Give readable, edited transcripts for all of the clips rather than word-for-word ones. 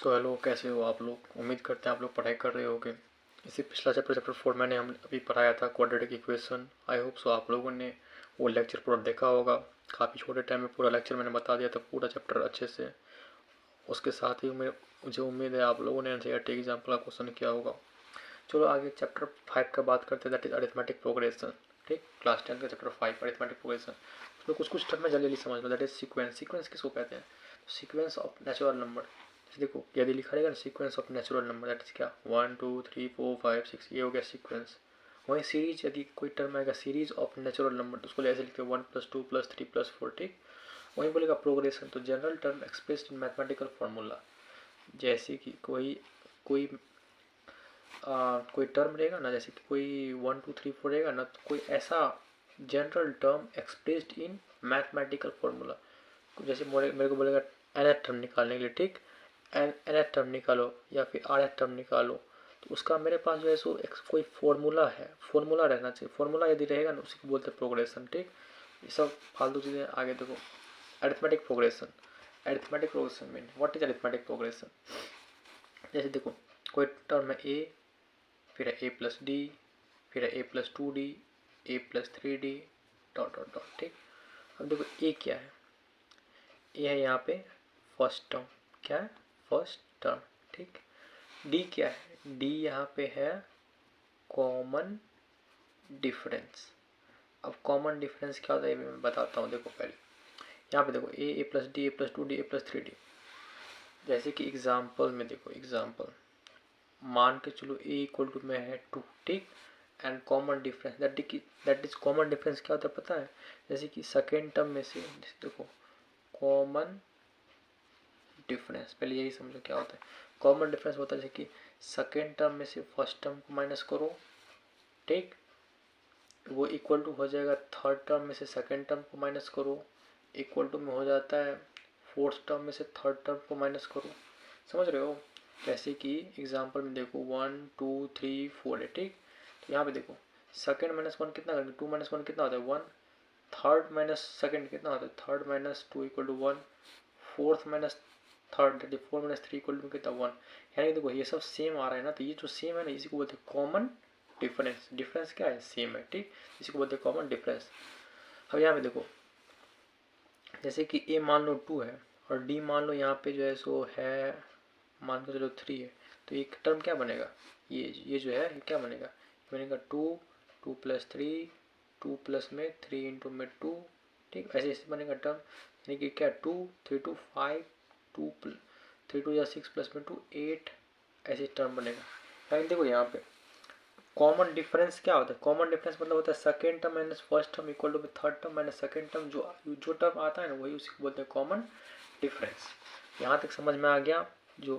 So hello, कैसे हो आप लोग। उम्मीद करते हैं आप लोग पढ़ाई कर रहे होगे। इसी पिछला चैप्टर 4 मैंने हम अभी पढ़ाया था quadratic equation. I hope so आप लोगों ने वो लेक्चर पूरा देखा होगा। काफ़ी छोटे टाइम में पूरा लेक्चर मैंने बता दिया था, पूरा चैप्टर अच्छे से। उसके साथ ही मुझे उम्मीद है आप लोगों ने एनसीईआरटी एग्जाम्पल का क्वेश्चन किया होगा। चलो आगे चैप्टर 5 का बात करते हैं, दैट इज अरिथमेटिक प्रोग्रेशन। ठीक, क्लास 10 का चैप्टर 5 अरिथमेटिक प्रोग्रेशन। तो कुछ टर्म में जल्दी समझ लो। That is sequence. सीक्वेंस किसको कहते हैं? Sequence of natural number. देखो यदि लिखा रहेगा ना sequence of natural number, that is क्या 1 2 3 4 5 6, ये हो गया सीक्वेंस। वहीं सीरीज, यदि कोई टर्म आएगा सीरीज ऑफ नेचुरल नंबर तो उसको ऐसे लिखते हैं 1 + 2 + 3 + 4। ठीक, वहीं बोलेगा प्रोग्रेशन तो general term expressed in mathematical formula. जैसे कि कोई कोई कोई टर्म रहेगा ना, जैसे कि कोई 1 2 3 4 रहेगा ना, तो कोई ऐसा general term expressed in mathematical formula. जैसे मेरे को बोलेगा nth टर्म निकालने के लिए। ठीक, nth टर्म निकालो या फिर rth टर्म निकालो, तो उसका मेरे पास जो है सो कोई फॉर्मूला है, फॉर्मूला रहना चाहिए। फॉर्मूला यदि रहेगा ना उसी को बोलते हैं प्रोग्रेशन। ठीक, ये सब फालतू चीज़ें आगे देखो। Arithmetic progression. Arithmetic progression mean what is arithmetic progression? जैसे देखो कोई टर्म है a, फिर है a+d, फिर है a+2d, a+3d, dot dot dot. ठीक, अब देखो a क्या है? a है यहाँ पे फर्स्ट टर्म। क्या है? First term. ठीक, d क्या है? d यहाँ पे है कॉमन डिफरेंस। अब कॉमन डिफरेंस क्या होता है मैं बताता हूँ। देखो पहले यहाँ पे देखो a+d, a+2d, a+3d। जैसे कि एग्जाम्पल में देखो, एग्जाम्पल मान के चलो a में है 2। ठीक, and common difference that is common difference क्या होता है पता है? जैसे कि सेकेंड टर्म में से देखो कॉमन डिफरेंस, पहले यही समझो क्या होता है। कॉमन डिफरेंस होता है जैसे कि सेकेंड टर्म में से फर्स्ट टर्म को माइनस करो। ठीक, वो इक्वल टू हो जाएगा थर्ड टर्म में से सेकेंड टर्म को माइनस करो, इक्वल टू में हो जाता है फोर्थ टर्म में से थर्ड टर्म को माइनस करो। समझ रहे हो? जैसे कि एग्जाम्पल में देखो 1 2 3 4 है। ठीक, तो यहाँ पे देखो सेकेंड माइनस 1 कितना करेंगे? 2 - 1 कितना होता है? 1। थर्ड माइनस सेकेंड कितना होता है? Third minus 2 equal to 1। Fourth minus third 4 - 3 equal to कितना? 1। यानी देखो ये सब सेम आ रहा है ना, तो ये जो सेम है ना इसी को बोलते हैं कॉमन डिफरेंस। डिफरेंस क्या है? सेम है। ठीक, इसी को बोलते हैं कॉमन डिफरेंस। अब यहाँ पे देखो जैसे कि a मान लो 2 है और d मान लो यहाँ पे जो है सो है मान के चलो 3 है, तो एक टर्म क्या बनेगा? ये जो है ये क्या बनेगा? बनेगा 2 2 + 3, 2 प्लस में 3 इंटू में 2। ठीक, ऐसे ऐसे बनेगा टर्म। यानी कि क्या 2 3 2 5, 2 3 2 या 6 प्लस में 2 8, ऐसे टर्म बनेगा। यानी देखो यहाँ पे कॉमन डिफरेंस क्या होता है? कॉमन डिफरेंस मतलब होता है second term minus first term equal to third term minus second term. जो टर्म आता है ना वही उसी को बोलते हैं कॉमन डिफरेंस। यहाँ तक समझ में आ गया? जो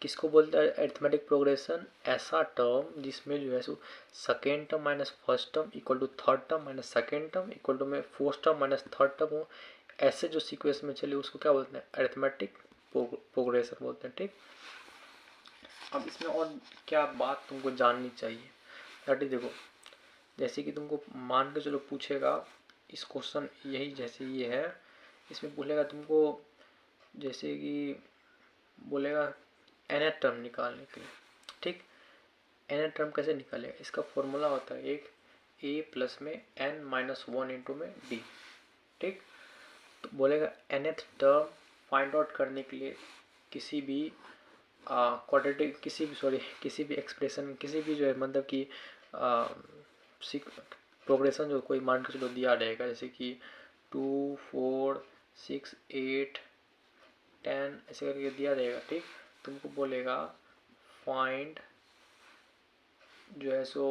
किसको बोलते हैं अरिथमेटिक प्रोग्रेशन? ऐसा टर्म जिसमें जो है सो second term minus first term equal to third term minus second term equal to में fourth term minus third term हो, ऐसे जो सीक्वेंस में चले उसको क्या बोलते हैं? अरिथमेटिक प्रोग्रेशन बोलते हैं। ठीक, अब इसमें और क्या बात तुमको जाननी चाहिए? दैट इज देखो जैसे कि तुमको मान के चलो पूछेगा इस क्वेश्चन यही जैसे ये है, इसमें बोलेगा तुमको जैसे कि बोलेगा nth टर्म निकालने के लिए। ठीक, nth टर्म कैसे निकालेगा? इसका फॉर्मूला होता है एक a प्लस में n-1 इंटू में d। ठीक, तो बोलेगा nth टर्म फाइंड आउट करने के लिए किसी भी क्वाड्रेटिक किसी भी एक्सप्रेशन किसी भी जो है मतलब कि प्रोग्रेशन जो कोई मान के चलो दिया रहेगा, जैसे कि 2 4 6 8 10 ऐसे करके दिया रहेगा। ठीक, तुमको बोलेगा फाइंड जो है सो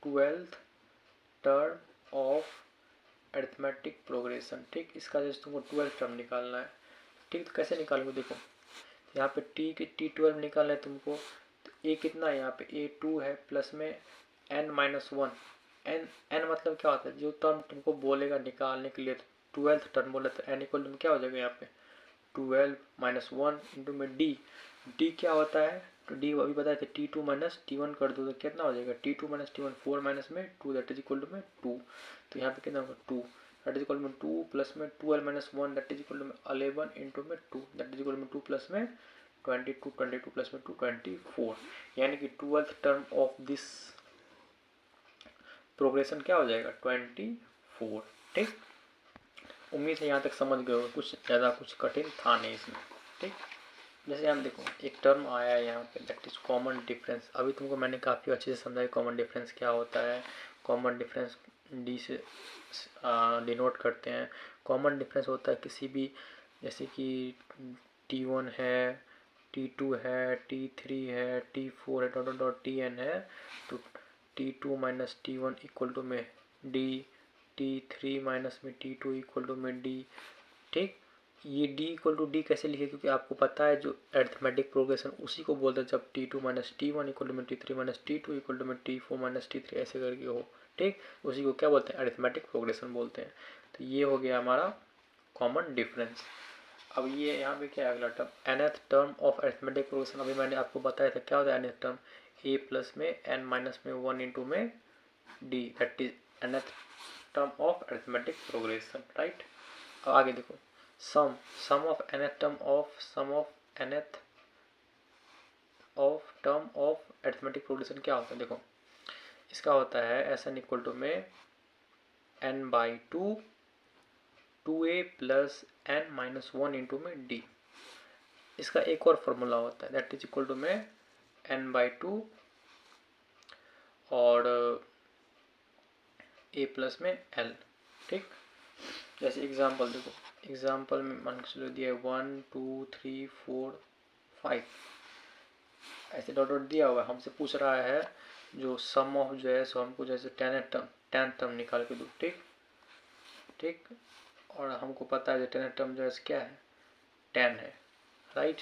12th term of arithmetic progression. ठीक, इसका जैसे तुमको 12th टर्म निकालना है। ठीक, तो कैसे निकालोगे? देखो यहाँ पे t12 निकालना है तुमको, तो a कितना है? यहाँ पे a2 है प्लस में n-1। n मतलब क्या होता है? जो टर्म तुमको बोलेगा निकालने के लिए 12th टर्म बोला तो n इक्वल टू क्या हो जाएगा? यहाँ पे 12 - 1 इंटू में d क्या होता है? तो d अभी बताए थे t2 - t1 कर दो तो कितना हो जाएगा? t2 - t1 4 माइनस में 2 दैट इज इक्वल टू में 2। तो यहाँ पे कितना होगा? 2 दैट इज इक्वल में 2 प्लस में 12 - 1 दैट इज इक्वल टू में 11 इंटू में 2 दैट इज इक्वल में 2 प्लस में 22 22 प्लस में 2 24, यानी कि 12th term of this progression क्या हो जाएगा 24। ठीक, उम्मीद है यहाँ तक समझ गए हो, कुछ ज़्यादा कुछ कठिन था नहीं इसमें। ठीक, जैसे हम देखो एक टर्म आया है यहाँ पे दैट इज कॉमन डिफरेंस। अभी तुमको मैंने काफ़ी अच्छे से समझाया कॉमन डिफरेंस क्या होता है। कॉमन डिफरेंस डी से डिनोट करते हैं। कॉमन डिफरेंस होता है किसी भी, जैसे कि T1 है, T2 है, T3 है, T4 है, डॉट डॉट डॉट Tn है, तो T2 minus T1 equal to में D, T3 माइनस में T2 इक्वल टू में D। ठीक, ये D इक्वल टू डी कैसे लिखे, क्योंकि आपको पता है जो अरिथमेटिक प्रोग्रेशन उसी को बोलते हैं जब T2 minus T1 equal to में T3 minus T2 equal to में T4 माइनस T3 ऐसे करके हो। ठीक, उसी को क्या बोलते हैं अरिथमेटिक प्रोग्रेशन बोलते हैं। तो ये हो गया हमारा कॉमन डिफरेंस। अब ये यहाँ पे क्या है अगला term nth term of arithmetic progression. अभी मैंने आपको बताया था क्या होता है nth टर्म, a प्लस में n माइनस में 1 इंटू में d, that is nth term of arithmetic progression. Right, अब आगे देखो sum of nth term of sum of nth of term of arithmetic progression क्या होता है। देखो इसका होता है Sn इक्वल टू में n by 2 2a plus n minus 1 into में d। इसका एक और फॉर्मूला होता है दैट इज इक्वल टू में n बाई 2 और a प्लस में l। ठीक, जैसे एग्जांपल देखो, एग्जांपल में मान के चलो दिया है 1 2 3 4 5 ऐसे डॉट डॉट दिया हुआ है। हमसे पूछ रहा है जो सम ऑफ जो है सो हमको जैसे 10th टर्म निकाल के दो। ठीक ठीक, और हमको पता है जो 10th टर्म जो है क्या है 10 है। राइट,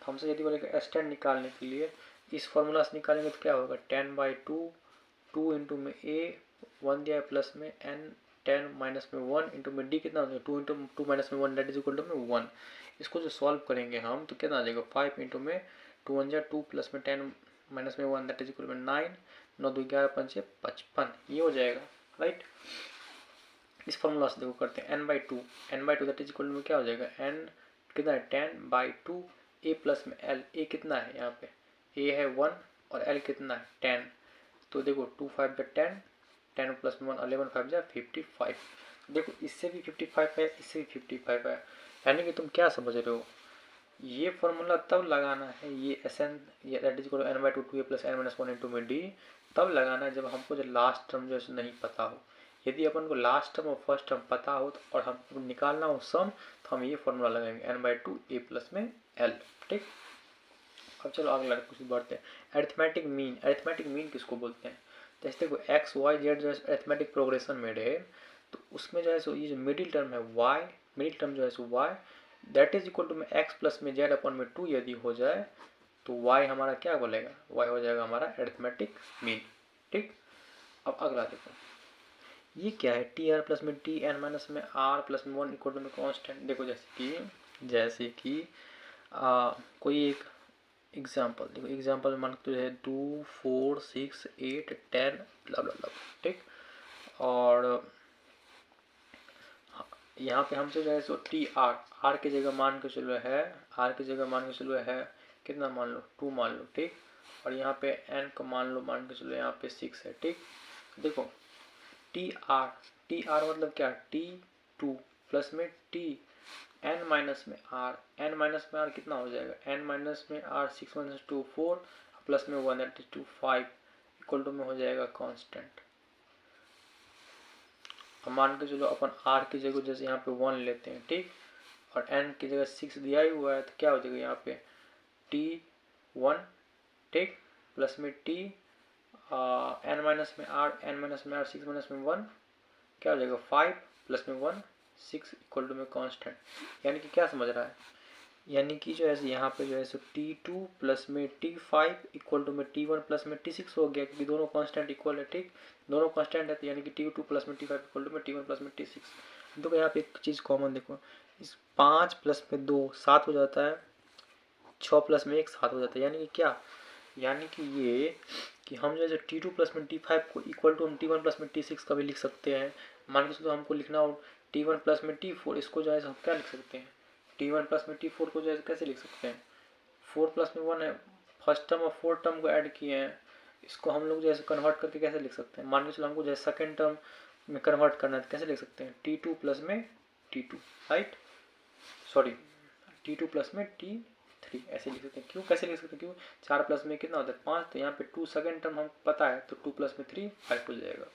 हमसे यदि बोलेगा S10 निकालने के लिए इस फॉर्मूला से निकालेंगे तो क्या होगा 10 बाई 2 2 इंटू में a 1 दिया है प्लस में n 10 माइनस में 1 इंटू में d कितना हो जाएगा 2 इंटू 2 माइनस में 1 दैट इज इक्वल टू में 1। इसको जो सॉल्व करेंगे हम तो कितना आ जाएगा 5 इंटू में 2 1 2 प्लस में 10 माइनस में 1 दैट इज इक्वल में 9 9 2 11 5 55 ये हो जाएगा। राइट, इस फॉर्मूला से देखो करते हैं n by two that is equal में क्या हो जाएगा n कितना है 10 बाई 2 a प्लस में l। a कितना है यहाँ पे a है 1 और l कितना है 10। तो देखो 2 5 जा 10 10 प्लस में 1 11 5 जा 55। देखो इससे भी 55 है इससे भी 55 है, यानी कि तुम क्या समझ रहे हो ये फॉर्मूला तब लगाना है ये Sn ये that is equal to n by 2 2a plus n minus 1 into में d तब लगाना है जब हमको जो लास्ट टर्म जो है नहीं पता हो। यदि अपन को लास्ट टर्म और फर्स्ट टर्म पता हो और हमको निकालना हो सम तो हम ये फॉर्मूला लगाएंगे n बाई 2 a प्लस में l। ठीक, अब चलो अगला कुछ बढ़ते हैं अरिथमेटिक मीन। अरिथमेटिक मीन किसको बोलते हैं, जैसे देखो एक्स वाई जेड जो है अरिथमेटिक प्रोग्रेशन में रहे तो उसमें जो है सो ये जो मिडिल टर्म है वाई, मिडिल टर्म जो है so y that is equal to में एक्स प्लस में जेड अपन में 2 यदि हो जाए तो वाई हमारा क्या बोलेगा वाई हो जाएगा हमारा अरिथमेटिक मीन। ठीक, अब अगला देखो ये क्या है टी आर प्लस में टी एन माइनस में आर प्लस में 1 इक्वल टू में कॉन्स्टेंट। देखो जैसे कि कोई एक एग्जाम्पल देखो, एग्जाम्पल में मान तो है 2 4 6 8 10 ब्ला ब्ला ब्ला। ठीक, और यहाँ पे हमसे जो है सो टी आर की जगह मान के चलो है आर की जगह मान के चलो है कितना मान लो 2 मान लो। ठीक, और यहाँ पे एन को मान के चलो यहाँ पे 6 है। ठीक, देखो टी आर मतलब क्या T2 प्लस में टी एन माइनस में आर कितना हो जाएगा एन माइनस में आर 6 माइनस 2 4 प्लस में 1 दैट इज 2 5 इक्वल टू में हो जाएगा कांस्टेंट। अब मान के चलो अपन आर की जगह जैसे यहाँ पे 1 लेते हैं। ठीक, और एन की जगह 6 दिया ही हुआ है तो क्या हो जाएगा यहाँ पे T1 ठीक प्लस में टी एन माइनस में आर 6 माइनस में 1 क्या हो जाएगा 5 प्लस में 1 6 इक्वल टू में कांस्टेंट। यानी कि क्या समझ रहा है, यानी कि जो है यहाँ पे जो है सो T2 प्लस में T5 इक्वल टू में T1 प्लस में T6 हो गया क्योंकि दोनों कांस्टेंट इक्वल है। ठीक, दोनों कांस्टेंट है तो यानी कि T2 प्लस में T5 इक्वल टू में T1 प्लस में T6। देखो यहाँ पे एक चीज़ कॉमन देखो, इस 5 प्लस में 2 7 हो जाता है, 6 प्लस में 1 7 हो जाता है। यानी कि क्या, यानी कि ये कि हम जो है T2 प्लस में T5 को इक्वल टू हम T1 प्लस में T6 का भी लिख सकते हैं। मान के चलो हमको लिखना हो T1 प्लस में T4 इसको जो है हम क्या लिख सकते हैं T1 प्लस में T4 को जो है कैसे लिख सकते हैं 4 प्लस में 1 है, फर्स्ट टर्म और फोर्थ टर्म को ऐड किए हैं, इसको हम लोग जैसे कन्वर्ट करके कैसे लिख सकते हैं, मान के चलो हमको जैसे सेकेंड टर्म में कन्वर्ट करना है तो कैसे लिख सकते हैं, T2 प्लस में T2, right, sorry T2 plus में T3 ऐसे लिख सकते हैं। क्यों कैसे लिख सकते हैं, क्यों 4 प्लस में कितना होता है 5, तो यहाँ पे 2 सेकेंड टर्म हमको पता है तो 2 प्लस में 3 5 हो जाएगा।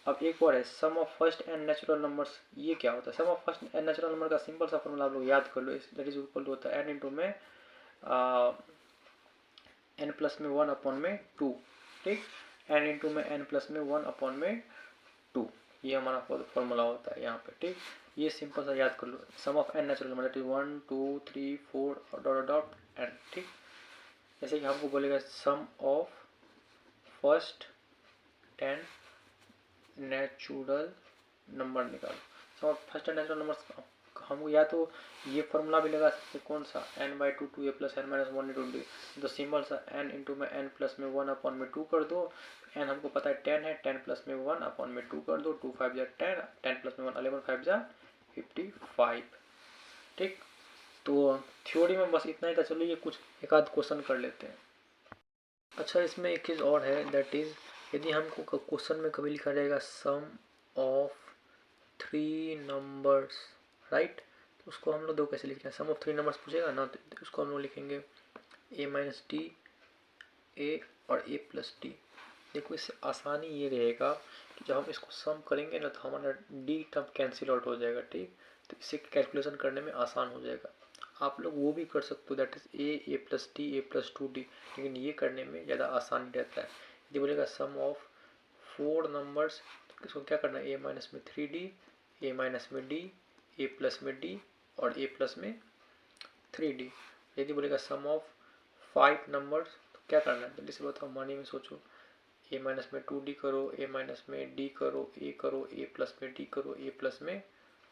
अब एक और है sum of first n natural numbers, ये क्या होता है, sum of first n natural number का सिंपल सा फॉर्मूला आप लोग याद कर लो, दैट इज इक्वल टू होता है n इंटू में n प्लस में 1 अपॉन में 2, ठीक, n इंटू में n प्लस में 1 अपॉन में 2, ये हमारा फॉर्मूला होता है यहाँ पे, ठीक, ये सिंपल सा याद कर लो, sum of n natural number that is 1 2 3 4 dot dot n, ठीक, जैसे कि हमको बोलेगा sum of first 10 natural number निकालो, sum first n natural number हमको या तो ये फॉर्मूला भी लगा सकते हैं, कौन सा n/2 2a plus n minus 1 into D, तो सिंपल सा n इंटू में n प्लस में 1 अपॉन में 2 कर दो, n हमको पता है 10 है, 10 प्लस में 1 अपॉन में 2 कर दो, 2 5 जा 10, 10 प्लस में 1 11 5 जा 55, ठीक, तो थ्योरी में बस इतना ही था। चलो ये कुछ एक आध क्वेश्चन कर लेते हैं। अच्छा इसमें एक चीज़ और है, दैट इज यदि हमको क्वेश्चन में कभी लिखा जाएगा सम ऑफ 3 नंबर्स, राइट, तो उसको हम लोग दो कैसे लिखते हैं, सम ऑफ 3 नंबर्स पूछेगा ना, तो उसको हम लोग लिखेंगे a माइनस डी ए और a प्लस डी। देखो इससे आसानी ये रहेगा कि जब हम इसको सम करेंगे ना तो हमारा डी टर्म कैंसिल आउट हो जाएगा, ठीक, तो इससे कैलकुलेशन करने में आसान हो जाएगा। आप लोग वो भी कर सकते हो, that is a plus D A plus 2d, लेकिन ये करने में ज़्यादा आसानी रहता है। यदि बोलेगा सम ऑफ 4 नंबर्स, तो इसको क्या करना है, ए माइनस में 3d, ए माइनस में d, ए प्लस में d और ए प्लस में 3d। यदि बोलेगा सम ऑफ 5 नंबर्स तो क्या करना है, जल्दी से बताओ, मानी में सोचो, ए माइनस में 2d करो, ए माइनस में d करो, ए प्लस में d करो, ए प्लस में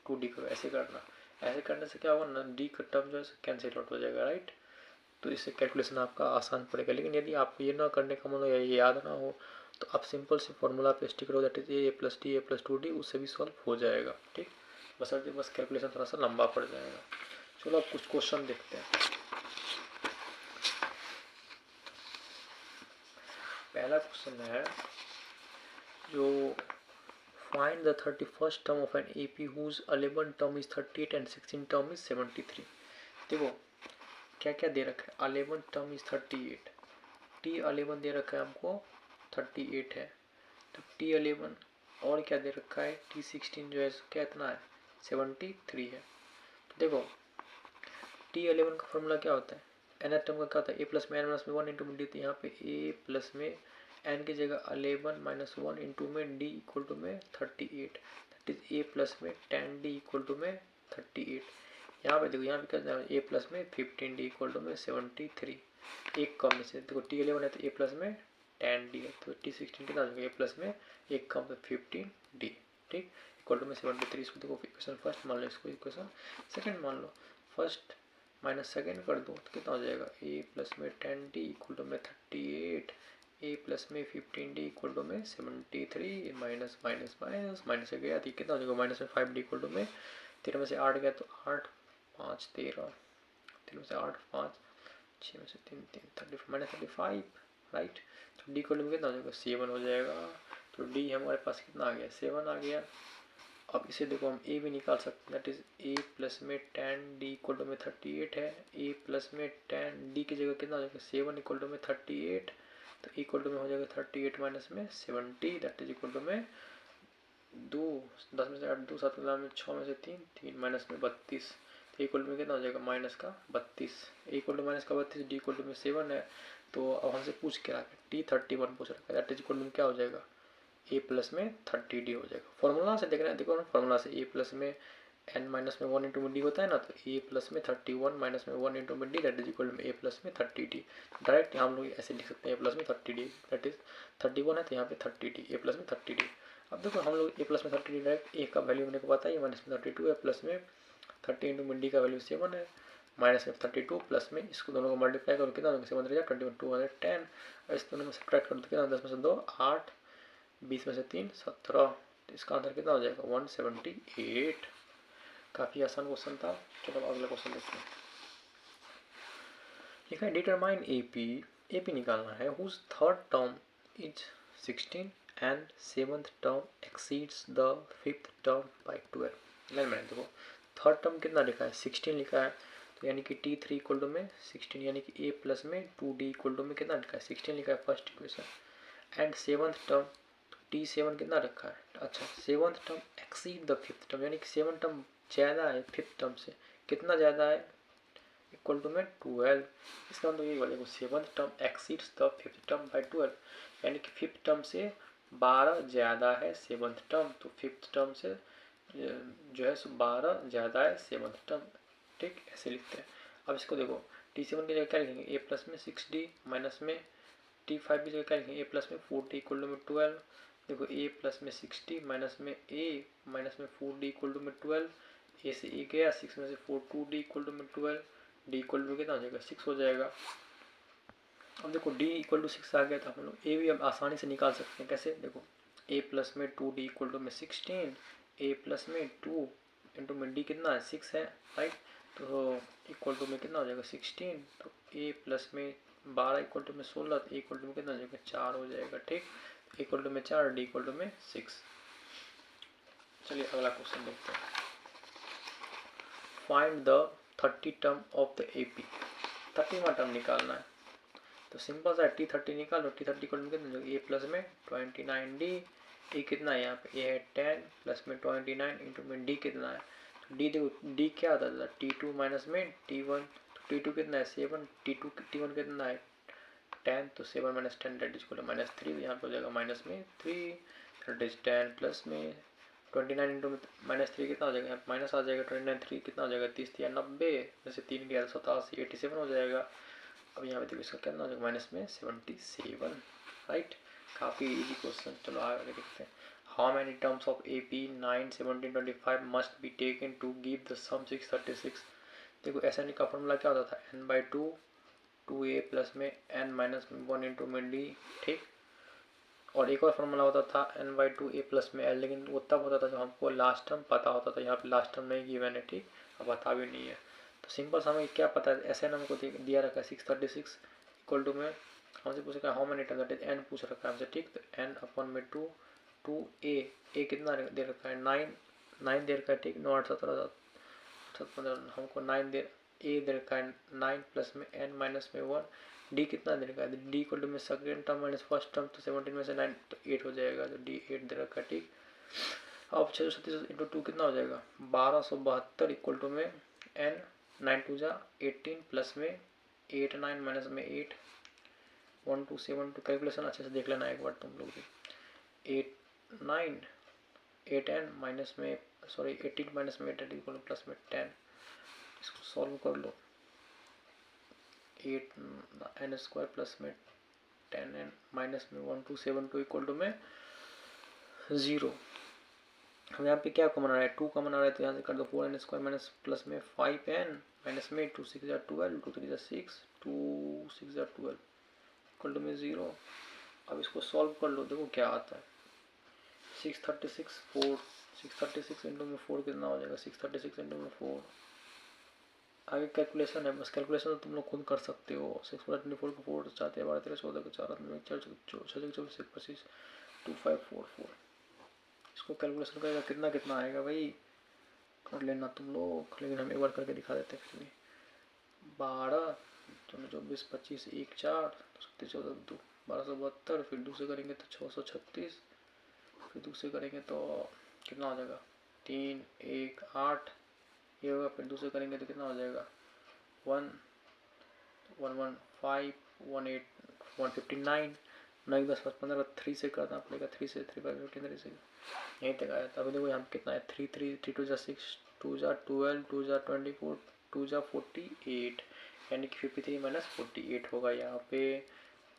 2d करो, ऐसे करना। ऐसे करने से क्या होगा ना, d का टर्म जो है कैंसिल आउट हो जाएगा, राइट, तो इससे कैलकुलेशन आपका आसान पड़ेगा। लेकिन यदि आपको ये ना करने का मन हो या ये याद ना हो तो आप सिंपल से फॉर्मूला पे स्टिक करो, that is a plus D A plus 2d, उससे भी सॉल्व हो जाएगा, ठीक, बस कैलकुलेशन थोड़ा सा लंबा पड़ जाएगा। चलो अब कुछ क्वेश्चन देखते हैं। पहला क्वेश्चन है जो find the 31st term of an AP whose 11 term is 38 and 16 term is 73। देखो क्या क्या दे रखा है, 11 टर्म इज 38, T11 दे रखा है हमको 38 है, तो T11 और क्या दे रखा है, T16 जो है क्या इतना है 73 है। तो देखो T11 का फॉर्मूला क्या होता है, nth टर्म का क्या होता है, a प्लस में n माइनस में 1 इंटू में डी, तो यहाँ पे a प्लस में n की जगह 11 माइनस 1 इंटू में d इक्वल टू में 38, दैट इज a प्लस में 10d इक्वल टू में 38। यहाँ पे देखो, यहाँ पे क्या a प्लस में 15d इक्वल टू में 73, एक कम में से देखो T11 है तो a प्लस में 10d है, तो T16 कितना हो जाएगा, a प्लस में एक कम तो 15d, ठीक, इक्वल टू में 73। इसको देखो इक्वेशन फर्स्ट मान लो, इसको इक्वेशन सेकंड मान लो, फर्स्ट माइनस सेकेंड कर दो तो कितना हो जाएगा, a प्लस में 10d इक्वल टू में 38, a प्लस में 15d इक्वल टू में 73, माइनस माइनस माइनस माइनस से गया तो कितना हो जाएगा, माइनस में 5d इक्वल टू में 13 में से 8 गया तो 8 5 13, 3 में से 8 5 6 में से 3 3 35 माइनस 35, राइट, तो d इक्वल टू में कितना हो जाएगा 7 हो जाएगा। तो d हमारे पास कितना आ गया 7 आ गया। अब इसे देखो हम a भी निकाल सकते हैं, दैट इज a प्लस में 10d इक्वल टू में 38 है, a प्लस में 10d की जगह कितना हो जाएगा 7 इक्वल टू में 38, तो इक्वल टू में हो जाएगा 38 माइनस में 70, दैट इज इक्वल टू में 2 10 में से 8 2 7 में 6 में से 3 3 माइनस में 32, तो इक्वल टू में कितना हो जाएगा माइनस का 32, इक्वल टू माइनस का 32, डी इक्वल टू में 7 है। तो अब हमसे पूछ के रखा है T31 पूछ रखा है, दैट इज इक्वल टू में क्या हो जाएगा a प्लस में 30d हो जाएगा। फॉर्मूला से देख रहे हैं, देखो ना फॉर्मूला से a प्लस में n माइनस में 1 इंटू में डी होता है ना, तो a प्लस में 31 माइनस में 1 इंटू में d, that is equal to a plus में 30d। डायरेक्ट हम लोग ऐसे लिख सकते हैं a प्लस में 30d, दैट इज 31 है तो यहाँ पे 30d, a प्लस में 30d। अब देखो हम लोग a प्लस में 30d डायरेक्ट a का वैल्यू मेरे को पता है, माइनस में 32 है, प्लस में 30 इंटू में डी का वैल्यू 7 है, माइनस में 32 प्लस में इसको दोनों को मल्टीप्लाई करो कितना होगा 7 21 210, और इस दोनों में सब्ट्रैक्ट करो तो कितना 10 में से 2 8, 20 में से 3 17, तो इसका आंसर कितना हो जाएगा 178। काफ़ी आसान क्वेश्चन था। चलो अगला क्वेश्चन देखते हैं। लिखा है डिटरमाइन AP निकालना है whose third term is 16 and seventh term exceeds the fifth term by 12। मैंने देखो थर्ड टर्म कितना लिखा है 16 लिखा है, तो यानी कि T3 इक्वल टू में 16 यानी कि A प्लस में 2D इक्वल टू में कितना लिखा है 16 लिखा है first equation. And seventh term T7 कितना रखा है, अच्छा seventh term exceed the fifth term यानी कि सेवंथ टर्म ज़्यादा है फिफ्थ टर्म से, कितना ज़्यादा है इक्वल टू में 12। इसका मतलब ये बोलेगा seventh term exceeds the fifth term by 12 यानी कि फिफ्थ टर्म से 12 ज़्यादा है सेवंथ टर्म, तो फिफ्थ टर्म से जो है 12 ज़्यादा है सेवंथ टर्म। ठीक ऐसे लिखते हैं। अब इसको देखो T7 की जगह क्या लिखेंगे A प्लस में 6D माइनस में T5 की जगह क्या लिखेंगे A प्लस में 4D इक्वल टू में 12। देखो A प्लस में 6D माइनस में A माइनस में 4D इक्वल टू में 12, A से A गया 6 में से 4 2D इक्वल टू में 12, D इक्वल टू कितना हो जाएगा 6 हो जाएगा। अब देखो D इक्वल टू 6 आ गया था, हम लोग A भी अब आसानी से निकाल सकते हैं। कैसे देखो A प्लस में 2D इक्वल टू में 16, A प्लस में 2 इंटू में D कितना है 6 है राइट, तो इक्वल टू में कितना हो जाएगा 16, तो A प्लस में 12 इक्वल टू में 16, तो इक्वल टू में कितना हो जाएगा 4 हो जाएगा। ठीक इक्वल टू में 4, D इक्वल टू में 6। चलिए अगला क्वेश्चन देखते हैं। Find the 30 term of the AP, 30वां टर्म निकालना है। तो सिंपल सा T30 निकालो, T30 इक्वल टू कितना A प्लस में 29D, ए कितना है यहाँ पे A है 10 प्लस में 29 इंटू में D कितना है, तो D देखो D क्या आता था T2 माइनस में T1, तो T2 कितना है 7, T1 कितना है 10, तो 7 minus 10 that is equal to minus 3, यहाँ पे हो जाएगा माइनस में 3, डेट इज 10 प्लस में 29 इंटू में माइनस 3 कितना हो जाएगा यहाँ माइनस आ जाएगा 29, 3 कितना हो जाएगा 30 या 90 में से 3 गया 87, 87 हो जाएगा। अब यहाँ पे देखो इसका कितना हो जाएगा माइनस में 77 राइट। काफ़ी इजी क्वेश्चन। चलो आगे देखते हैं। How many terms of AP 9, 17, 25 must be taken to give the sum 636। देखो SN का फॉर्मूला क्या होता था n/2 2A प्लस में n माइनस में 1 इंटू में D। ठीक और एक और फॉर्मूला होता था n/2 A प्लस में L, लेकिन वो तब होता था जब हमको लास्ट टर्म पता होता था, यहाँ पे लास्ट टर्म नहीं गिवन है। ठीक अब पता भी नहीं है, तो सिंपल हमें क्या पता है SN हमको दिया रखा है 636 इक्वल टू में हमसे पूछ रखा है how many term that is n पूछ रखा है हमसे। ठीक तो n अपॉन में 2 कितना दे रखा है 9 दे रखा है। ठीक 9 8 17 15 हमको 9 दे रखा है 9 प्लस में n माइनस में 1, D कितना दे रखा है D इक्वल टू में second term minus first term, तो 17 में से 9 तो 8 हो जाएगा, तो D 8 दे रखा है। ठीक अब 637 इंटू 2 कितना हो जाएगा 1272 इक्वल टू में n 9 2 जा 18 प्लस में 8 9 माइनस में 8 1 2 7 2 कैलकुलेशन अच्छे से देख लेना एक बार तुम लोग भी। 8 9 8 n माइनस में 18 माइनस में 8 इक्वल टू प्लस में 10, इसको सॉल्व कर लो। 8 n स्क्वायर प्लस में 10 n माइनस में 1 2 7 2 इक्वल टू में 0। हम यहाँ पे क्या कॉमन आ रहा है 2 कॉमन आ रहा है, तो यहाँ से कर दो 4 n स्क्वायर माइनस प्लस में 5 n माइनस में 2 6 12 2 3 6 2 6 12 इक्वल टू में 0। अब इसको सॉल्व कर लो, देखो क्या आता है 636 इंटू में 4 कितना हो जाएगा 636 इंटू में 4। आगे कैलकुलेशन है, बस कैलकुलेशन तो तुम लोग खुद कर सकते हो। 6/24 को 4 चाहते हैं 12 13 14 को 4 में 4 6 24 25 2544। इसको कैलकुलेशन करेगा कितना कितना आएगा भाई कर लेना तुम लोग, लेकिन हम एक बार करके दिखा देते हैं फिर भी। 12 24 25 1 4 37 14 2 1272, फिर दूसरे करेंगे तो 636, फिर दूसरे करेंगे तो कितना हो जाएगा 3 1 8 ये होगा, फिर दूसरे करेंगे तो कितना हो जाएगा 1 1 1 5 1 8 159 9 10 15 3 से करना पड़ेगा, 3 से 3 5 15 3 से यहीं तक आया था। अभी देखो यहाँ कितना है 3 3 3 2 6 2 12 2 24 2 48 यानी कि 53 माइनस 48 होगा यहाँ पे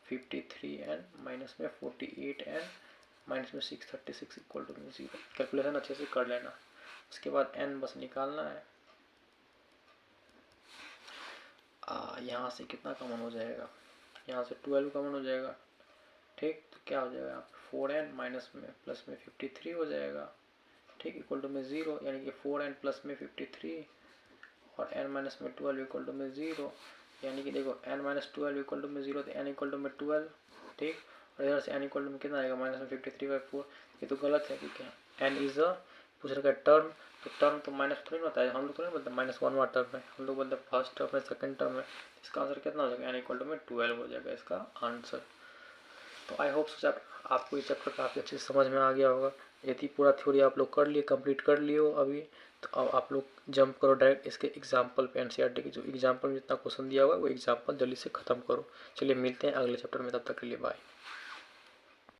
53 एन माइनस में 48 एन माइनस में 636 इक्वल टू 0। कैलकुलेशन अच्छे से कर लेना, उसके बाद n बस निकालना है। यहाँ से कितना कॉमन हो जाएगा यहाँ से 12 कॉमन हो जाएगा। ठीक तो क्या हो जाएगा यहाँ पे 4n माइनस में प्लस में 53 हो जाएगा। ठीक इक्वल टू में 0 यानी कि 4n प्लस में 53 और n माइनस में 12 इक्वल टू में 0। यानी कि देखो n-12 इक्वल टू में 0 तो n इक्वल टू में 12, ठीक। और इधर से n इक्वल टू में कितना आएगा -53/4। ये तो गलत है क्योंकि n इज अ पूछ रखा है टर्म, तो टर्म तो माइनस थोड़ी ना होता है, हम लोग थोड़ी ना बोलते -1 वाला टर्म है, हम लोग बोलते हैं फर्स्ट टर्म है सेकंड टर्म है। इसका आंसर कितना हो जाएगा, n इक्वल टू में 12 हो जाएगा इसका आंसर। तो आई होप सो आपको ये चैप्टर काफ़ी अच्छे से समझ में आ गया होगा। यदि पूरा थ्योरी आप लोग कर लिए, कंप्लीट कर लिए हो अभी, तो अब आप लोग जंप करो डायरेक्ट इसके एग्जाम्पल पे। एनसीईआरटी की जो एग्जाम्पल में जितना क्वेश्चन दिया हुआ है वो एग्जाम्पल जल्दी से खत्म करो। चलिए मिलते हैं अगले चैप्टर में, तब तक के लिए बाय।